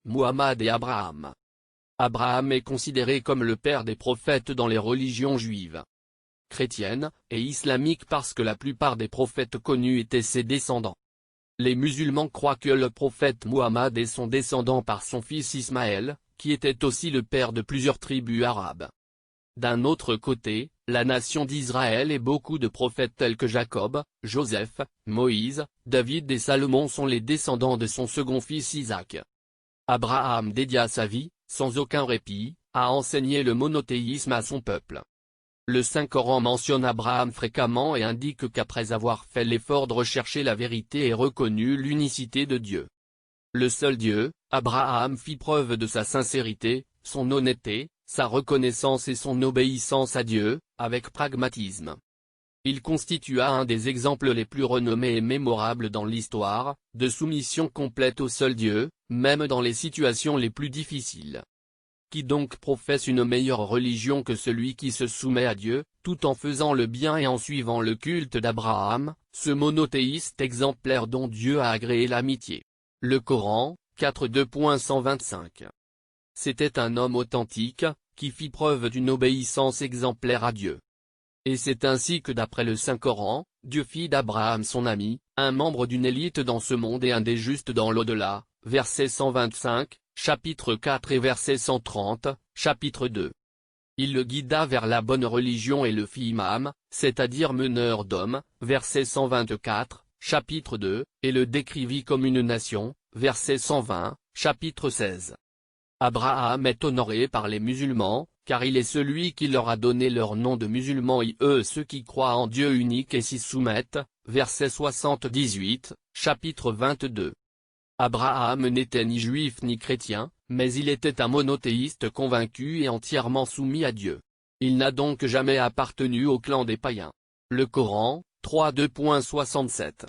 Muhammad et Abraham. Abraham est considéré comme le père des prophètes dans les religions juives, chrétiennes et islamiques parce que la plupart des prophètes connus étaient ses descendants. Les musulmans croient que le prophète Muhammad est son descendant par son fils Ismaël, qui était aussi le père de plusieurs tribus arabes. D'un autre côté, la nation d'Israël et beaucoup de prophètes tels que Jacob, Joseph, Moïse, David et Salomon sont les descendants de son second fils Isaac. Abraham dédia sa vie, sans aucun répit, à enseigner le monothéisme à son peuple. Le Saint-Coran mentionne Abraham fréquemment et indique qu'après avoir fait l'effort de rechercher la vérité et reconnu l'unicité de Dieu, le seul Dieu, Abraham fit preuve de sa sincérité, son honnêteté, sa reconnaissance et son obéissance à Dieu, avec pragmatisme. Il constitua un des exemples les plus renommés et mémorables dans l'histoire, de soumission complète au seul Dieu, même dans les situations les plus difficiles. Qui donc professe une meilleure religion que celui qui se soumet à Dieu, tout en faisant le bien et en suivant le culte d'Abraham, ce monothéiste exemplaire dont Dieu a agréé l'amitié. Le Coran, 4.2.125. C'était un homme authentique, qui fit preuve d'une obéissance exemplaire à Dieu. Et c'est ainsi que d'après le Saint-Coran, Dieu fit d'Abraham son ami, un membre d'une élite dans ce monde et un des justes dans l'au-delà, verset 125, chapitre 4 et verset 130, chapitre 2. Il le guida vers la bonne religion et le fit imam, c'est-à-dire meneur d'hommes, verset 124, chapitre 2, et le décrivit comme une nation, verset 120, chapitre 16. Abraham est honoré par les musulmans, car il est celui qui leur a donné leur nom de musulmans et eux ceux qui croient en Dieu unique et s'y soumettent, verset 78, chapitre 22. Abraham n'était ni juif ni chrétien, mais il était un monothéiste convaincu et entièrement soumis à Dieu. Il n'a donc jamais appartenu au clan des païens. Le Coran, 3.2.67.